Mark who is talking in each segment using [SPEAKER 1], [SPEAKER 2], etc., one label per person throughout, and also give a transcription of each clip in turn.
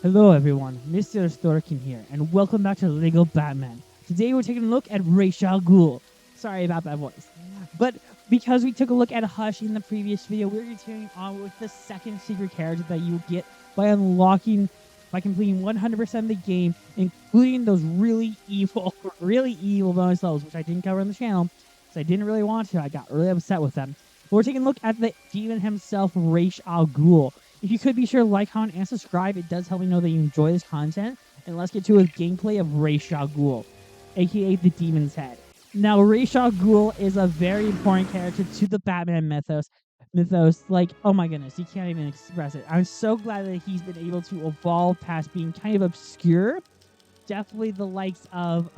[SPEAKER 1] Hello everyone, Mr. Storkin here, and welcome back to Lego Batman. Today we're taking a look at Ra's al Ghul. Sorry about that voice. But because we took a look at Hush in the previous video, we're continuing on with the second secret character that you get by completing 100% of the game, including those really evil, really evil bonus levels, which I didn't cover on the channel, because I didn't really want to. I got really upset with them. But we're taking a look at the demon himself, Ra's al Ghul. If you could be sure to like, comment, and subscribe, it does help me know that you enjoy this content. And let's get to a gameplay of Ra's al Ghul, aka the Demon's Head. Now, Ra's al Ghul is a very important character to the Batman mythos. Like, oh my goodness, you can't even express it. I'm so glad that he's been able to evolve past being kind of obscure. Definitely the likes of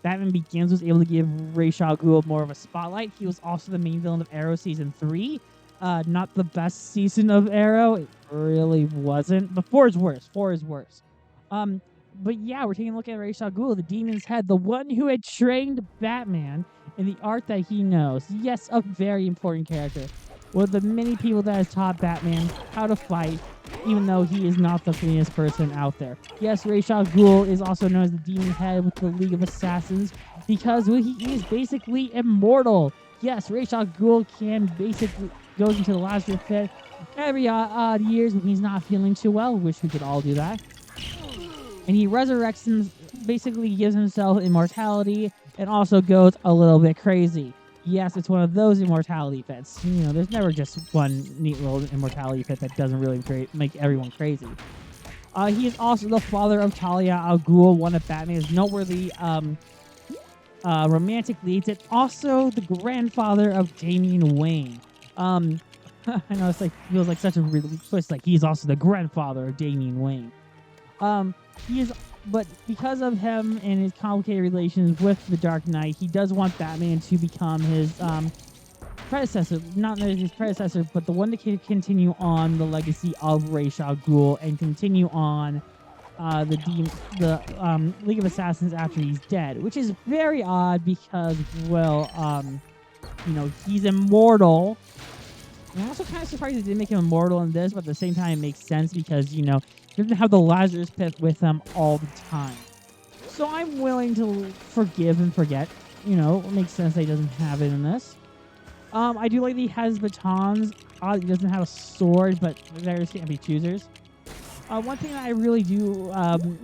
[SPEAKER 1] Batman Begins was able to give Ra's al Ghul more of a spotlight. He was also the main villain of Arrow Season 3. Not the best season of Arrow. It really wasn't. But 4 is worse. 4 is worse. But yeah, we're taking a look at Ra's al Ghul, the Demon's Head, the one who had trained Batman in the art that he knows. Yes, a very important character. One of the many people that has taught Batman how to fight, even though he is not the cleanest person out there. Yes, Ra's al Ghul is also known as the Demon's Head with the League of Assassins because he is basically immortal. Yes, Ra's al Ghul can basically goes into the Lazarus pit every odd years when he's not feeling too well. Wish we could all do that. And he resurrects him, basically gives himself immortality, and also goes a little bit crazy. Yes, it's one of those immortality pits. You know, there's never just one neat little immortality pit that doesn't really make everyone crazy. He is also the father of Talia al Ghul, one of Batman's noteworthy romantic leads, and also the grandfather of Damian Wayne. I know it's like feels like such a real twist. Like he's also the grandfather of Damian Wayne. But because of him and his complicated relations with the Dark Knight, he does want Batman to become his predecessor. Not his predecessor, but the one that can continue on the legacy of Ra's al Ghul and continue on the League of Assassins after he's dead, which is very odd because, well, he's immortal. I'm also kind of surprised they didn't make him immortal in this, but at the same time, it makes sense because, he doesn't have the Lazarus pit with him all the time. So I'm willing to forgive and forget. It makes sense that he doesn't have it in this. I do like that he has batons. He doesn't have a sword, but there can't be choosers. One thing that I really do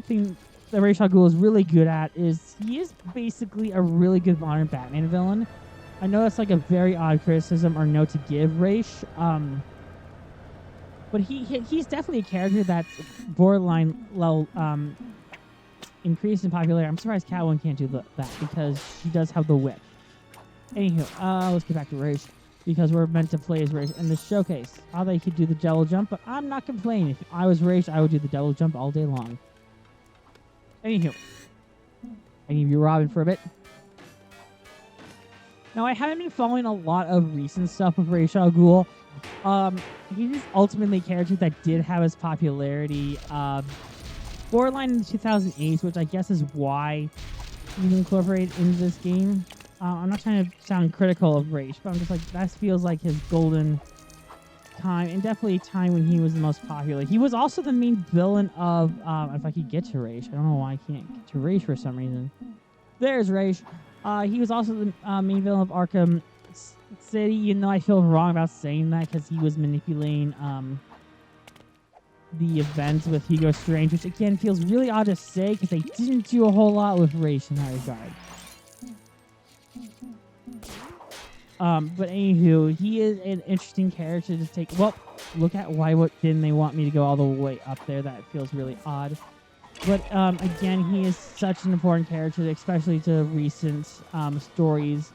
[SPEAKER 1] think that Ra's al Ghul is really good at is he is basically a really good modern Batman villain. I know that's like a very odd criticism or note to give Ra's, but he's definitely a character that's borderline low increase in popularity. I'm surprised Catwoman can't do that because she does have the whip. Anywho, let's get back to Ra's because we're meant to play as Ra's in the showcase. I thought he could do the double jump, but I'm not complaining. If I was Ra's, I would do the double jump all day long. Anywho, I give you Robin for a bit. Now, I haven't been following a lot of recent stuff with Ra's al Ghul. He's ultimately a character that did have his popularity borderline in the 2008s, which I guess is why he's incorporated into this game. I'm not trying to sound critical of Ra's, but I'm just like, that feels like his golden time, and definitely a time when he was the most popular. He was also the main villain of, if I could get to Ra's, I don't know why I can't get to Ra's for some reason. There's Ra's. He was also the main villain of Arkham City, even though I feel wrong about saying that because he was manipulating the events with Hugo Strange, which again feels really odd to say because they didn't do a whole lot with Ra's in that regard. But anywho, he is an interesting character to take. Well, look at what didn't they want me to go all the way up there? That feels really odd. But again, he is such an important character, especially to recent stories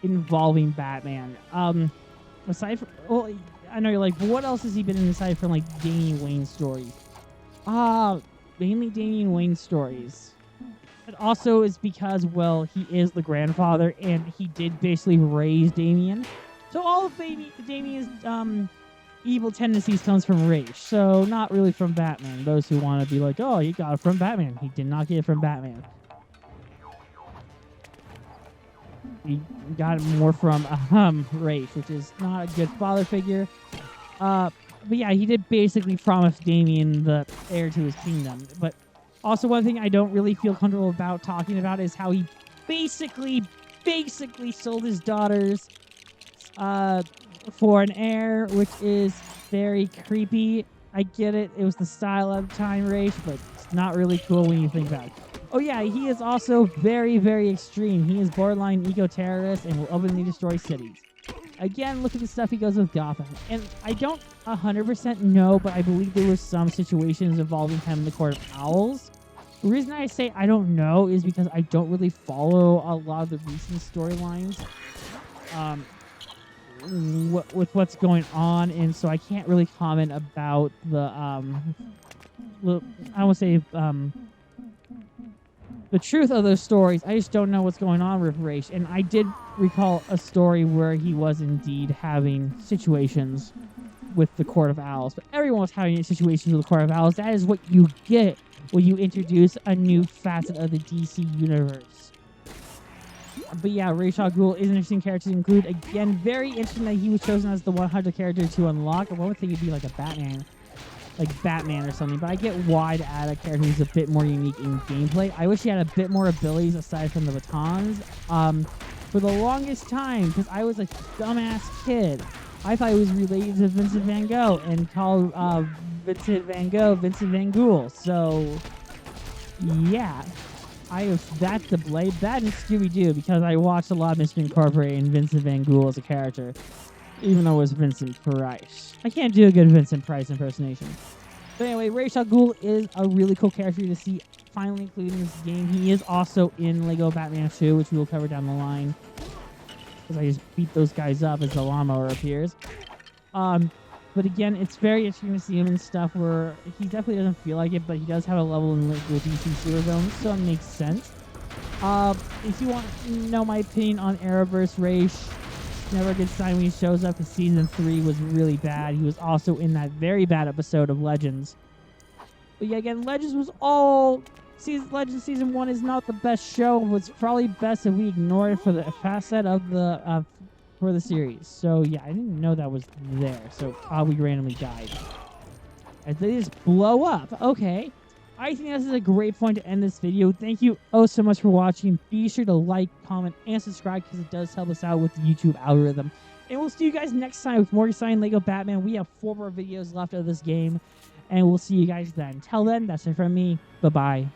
[SPEAKER 1] involving Batman. Aside from, well, I know you're like, but what else has he been in aside from like Damian Wayne stories? Mainly Damian Wayne stories. It also is because, well, he is the grandfather, and he did basically raise Damian. So all of Damian's evil tendencies comes from Ra's, so not really from Batman. Those who want to be like, oh, he got it from Batman. He did not get it from Batman. He got it more from Ra's, which is not a good father figure. But yeah, he did basically promise Damien the heir to his kingdom. But also, one thing I don't really feel comfortable about talking about is how he basically sold his daughters for an heir, which is very creepy. I get it. It was the style of the time, race, but it's not really cool when you think about it. Oh yeah, he is also very, very extreme. He is borderline eco-terrorist and will openly destroy cities. Again, look at the stuff he goes with Gotham. And I don't 100% know, but I believe there were some situations involving him in the Court of Owls. The reason I say I don't know is because I don't really follow a lot of the recent storylines with what's going on, and so I can't really comment about the I won't say the truth of those stories. I just don't know what's going on with Raish. And I did recall a story where he was indeed having situations with the Court of Owls. But everyone was having situations with the Court of Owls. That is what you get when you introduce a new facet of the DC universe. But yeah, Ra's al Ghul is an interesting character to include. Again, very interesting that he was chosen as the 100 character to unlock. I would think it'd be like a Batman. Like Batman or something, but I get why to add a character who's a bit more unique in gameplay. I wish he had a bit more abilities aside from the batons. For the longest time, because I was a dumbass kid, I thought he was related to Vincent Van Gogh and called Vincent Van Gogh Vincent Van Ghoul. So, yeah, that's the blade. That and Scooby-Doo, because I watched a lot of Mission Incorporated and Vincent Van Ghoul as a character. Even though it was Vincent Price. I can't do a good Vincent Price impersonation. But anyway, Ra's al Ghul is a really cool character to see finally included in this game. He is also in Lego Batman 2, which we will cover down the line. Because I just beat those guys up as the lawnmower appears. But again, it's very interesting to see him in stuff where he definitely doesn't feel like it, but he does have a level in Lego DC Super Zone, so it makes sense. If you want to know my opinion on Arrowverse Ra's, never a good sign when he shows up, because season 3 was really bad. He was also in that very bad episode of Legends. But yeah, again, Legends was all... Legends Season 1 is not the best show. It's probably best if we ignore it for the facet of the... for the series. So yeah, I didn't know that was there. So we randomly died. And they just blow up. Okay. I think this is a great point to end this video. Thank you so much for watching. Be sure to like, comment, and subscribe, because it does help us out with the YouTube algorithm. And we'll see you guys next time with more exciting Lego Batman. We have 4 more videos left of this game, and we'll see you guys then. Till then, that's it from me. Bye-bye.